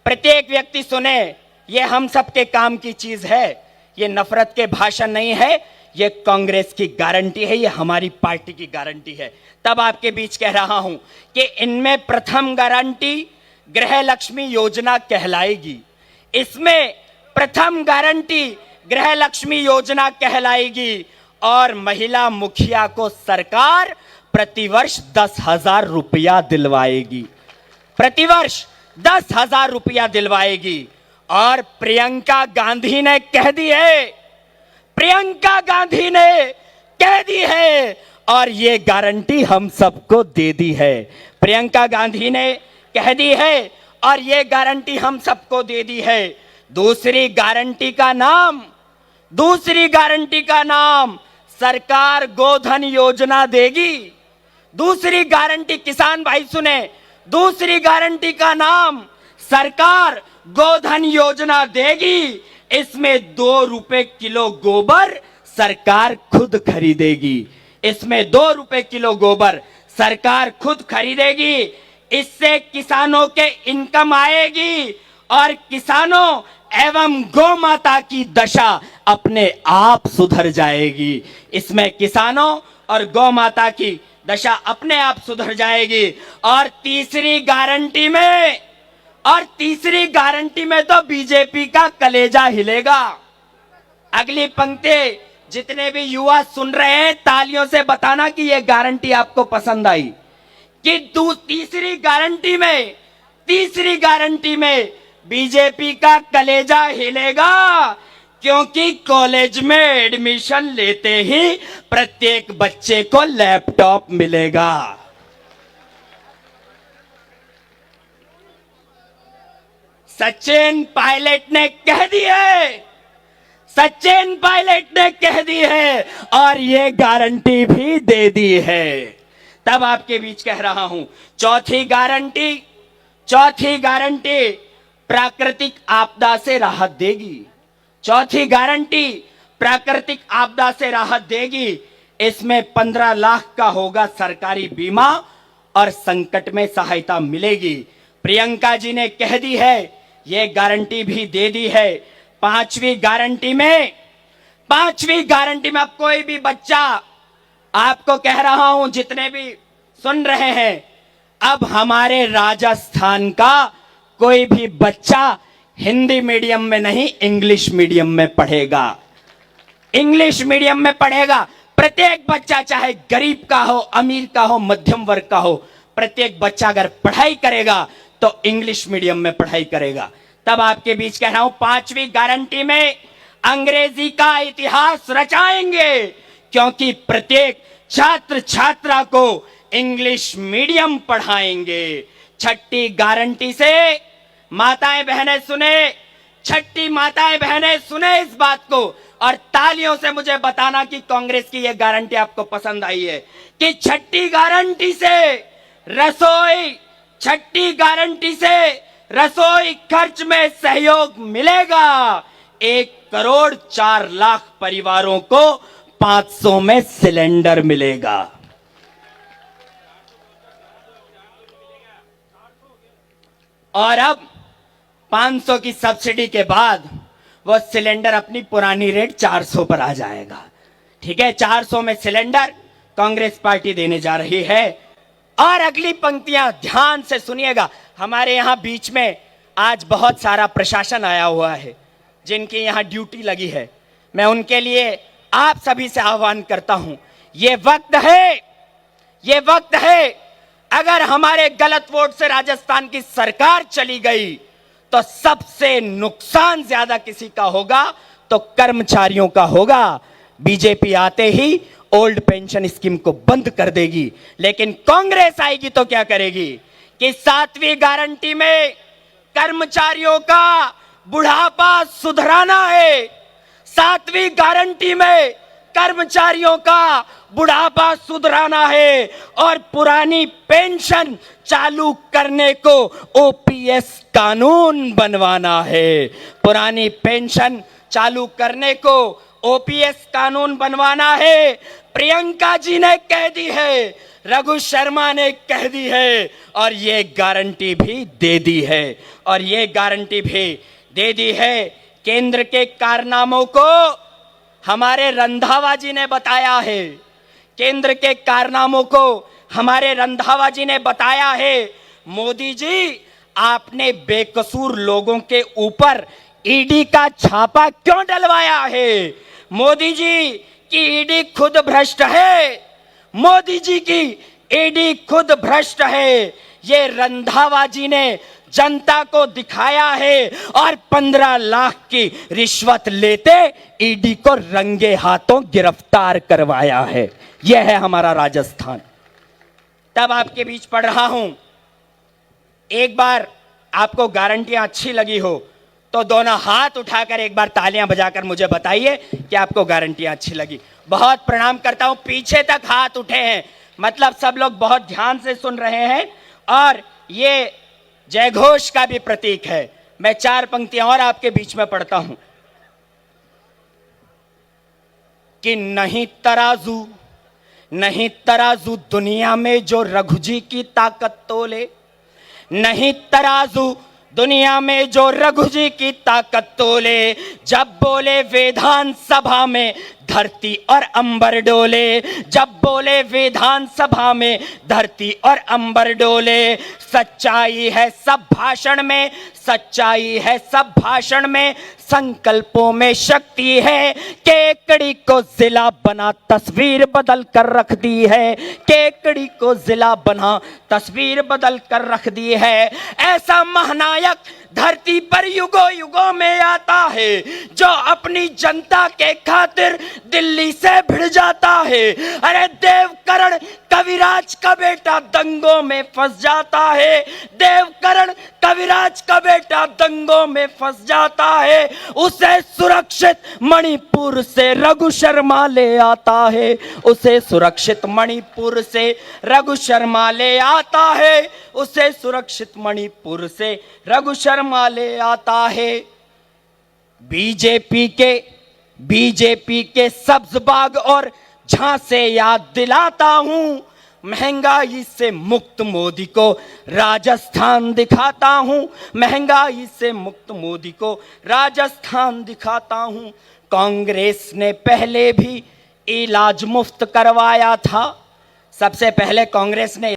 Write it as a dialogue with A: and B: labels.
A: प्रत्येक व्यक्ति सुने, ये हम सबके काम की चीज है, ये नफरत के भाषण नहीं है, ये कांग्रेस की गारंटी है, ये हमारी पार्टी की गारंटी है। तब आपके बीच कह रहा हूं कि इनमें प्रथम गारंटी गृह लक्ष्मी योजना कहलाएगी। इसमें प्रथम गारंटी गृह लक्ष्मी योजना कहलाएगी और महिला मुखिया को सरकार प्रतिवर्ष 10,000 रुपया दिलवाएगी, प्रतिवर्ष 10,000 रुपया दिलवाएगी। और प्रियंका गांधी ने कह दी है, प्रियंका गांधी ने कह दी है और ये गारंटी हम सबको दे दी है। प्रियंका गांधी ने कह दी है और ये गारंटी हम सबको दे दी है। दूसरी गारंटी का नाम सरकार गोधन योजना देगी। दूसरी गारंटी, किसान भाई सुने, दूसरी गारंटी का नाम सरकार गोधन योजना देगी। इसमें 2 रुपए किलो गोबर सरकार खुद खरीदेगी। इसमें 2 रुपए किलो गोबर सरकार खुद खरीदेगी। इससे किसानों के इनकम आएगी और किसानों एवं गौ माता की दशा अपने आप सुधर जाएगी। इसमें किसानों और गौ माता की दशा अपने आप सुधर जाएगी। और तीसरी गारंटी में तो बीजेपी का कलेजा हिलेगा। अगली पंक्ति, जितने भी युवा सुन रहे हैं तालियों से बताना कि यह गारंटी आपको पसंद आई। कि तीसरी गारंटी में बीजेपी का कलेजा हिलेगा, क्योंकि कॉलेज में एडमिशन लेते ही प्रत्येक बच्चे को लैपटॉप मिलेगा। सचिन पायलट ने कह दी है और ये गारंटी भी दे दी है। तब आपके बीच कह रहा हूं, चौथी गारंटी प्राकृतिक आपदा से राहत देगी। चौथी गारंटी प्राकृतिक आपदा से राहत देगी। इसमें 15 लाख का होगा सरकारी बीमा और संकट में सहायता मिलेगी। प्रियंका जी ने कह दी है, यह गारंटी भी दे दी है। पांचवी गारंटी में अब कोई भी बच्चा, आपको कह रहा हूं जितने भी सुन रहे हैं, अब हमारे राजस्थान का कोई भी बच्चा हिंदी मीडियम में नहीं, इंग्लिश मीडियम में पढ़ेगा। इंग्लिश मीडियम में पढ़ेगा। प्रत्येक बच्चा, चाहे गरीब का हो, अमीर का हो, मध्यम वर्ग का हो, प्रत्येक बच्चा अगर पढ़ाई करेगा तो इंग्लिश मीडियम में पढ़ाई करेगा। तब आपके बीच कह रहा हूं, पांचवी गारंटी में अंग्रेजी का इतिहास रचाएंगे, क्योंकि प्रत्येक छात्र छात्रा को इंग्लिश मीडियम पढ़ाएंगे। छठी गारंटी से माताएं बहनें सुने इस बात को और तालियों से मुझे बताना कि कांग्रेस की यह गारंटी आपको पसंद आई है। कि छठी गारंटी से रसोई खर्च में सहयोग मिलेगा। 1,04,00,000 परिवारों को 500 में सिलेंडर मिलेगा। और अब 500 की सब्सिडी के बाद वो सिलेंडर अपनी पुरानी रेट 400 पर आ जाएगा। ठीक है, 400 में सिलेंडर कांग्रेस पार्टी देने जा रही है। और अगली पंक्तियां ध्यान से सुनिएगा। हमारे यहां बीच में आज बहुत सारा प्रशासन आया हुआ है जिनकी यहां ड्यूटी लगी है। मैं उनके लिए आप सभी से आह्वान करता हूं, ये वक्त है अगर हमारे गलत वोट से राजस्थान की सरकार चली गई तो सबसे नुकसान ज्यादा किसी का होगा तो कर्मचारियों का होगा। बीजेपी आते ही ओल्ड पेंशन स्कीम को बंद कर देगी, लेकिन कांग्रेस आएगी तो क्या करेगी कि 7वीं गारंटी में कर्मचारियों का बुढ़ापा सुधराना है। 7वीं गारंटी में कर्मचारियों का बुढ़ापा सुधराना है और पुरानी पेंशन चालू करने को ओपीएस कानून बनवाना है। पुरानी पेंशन चालू करने को ओपीएस कानून बनवाना है। प्रियंका जी ने कह दी है, रघु शर्मा ने कह दी है और ये गारंटी भी दे दी है। और ये गारंटी भी दे दी है। केंद्र के कारनामों को हमारे रंधावा जी ने बताया है। केंद्र के कारनामों को हमारे रंधावा जी ने बताया है। मोदी जी, आपने बेकसूर लोगों के ऊपर ईडी का छापा क्यों डलवाया है? मोदी जी की ईडी खुद भ्रष्ट है। मोदी जी की ईडी खुद भ्रष्ट है। ये रंधावा जी ने जनता को दिखाया है और 15 लाख की रिश्वत लेते ईडी को रंगे हाथों गिरफ्तार करवाया है। यह है हमारा राजस्थान। तब आपके बीच पढ़ रहा हूं, एक बार आपको गारंटियां अच्छी लगी हो तो दोनों हाथ उठाकर एक बार तालियां बजाकर मुझे बताइए कि आपको गारंटियां अच्छी लगी। बहुत प्रणाम करता हूं, पीछे तक हाथ उठे हैं, मतलब सब लोग बहुत ध्यान से सुन रहे हैं और ये जयघोष का भी प्रतीक है। मैं 4 पंक्तियां और आपके बीच में पढ़ता हूं कि नहीं तराजू दुनिया में जो रघु जी की ताकत तोले, नहीं तराजू दुनिया में जो रघु जी की ताकत तोले, जब बोले विधानसभा में धरती और अंबर डोले, जब बोले विधानसभा में धरती और अंबर डोले। सच्चाई है सब भाषण में, सच्चाई है सब भाषण में, संकल्पों में शक्ति है। केकड़ी को जिला बना तस्वीर बदल कर रख दी है, केकड़ी को जिला बना तस्वीर बदल कर रख दी है। ऐसा महानायक धरती पर युगों युगों में आता है, जो अपनी जनता के खातिर दिल्ली से भिड़ जाता है। अरे देवकरण कविराज का बेटा दंगों में फंस जाता है, देवकरण कविराज का बेटा दंगों में फंस जाता है। उसे सुरक्षित मणिपुर से रघु शर्मा ले आता है, उसे सुरक्षित मणिपुर से रघु शर्मा ले आता है, उसे सुरक्षित मणिपुर से रघु शर्मा ले आता है। बीजेपी के सब्ज बाग और झांसे याद दिलाता हूं, महंगाई से मुक्त मोदी को राजस्थान दिखाता हूं, महंगाई से मुक्त मोदी को राजस्थान दिखाता हूं। कांग्रेस ने पहले भी इलाज मुफ्त करवाया था, सबसे पहले कांग्रेस ने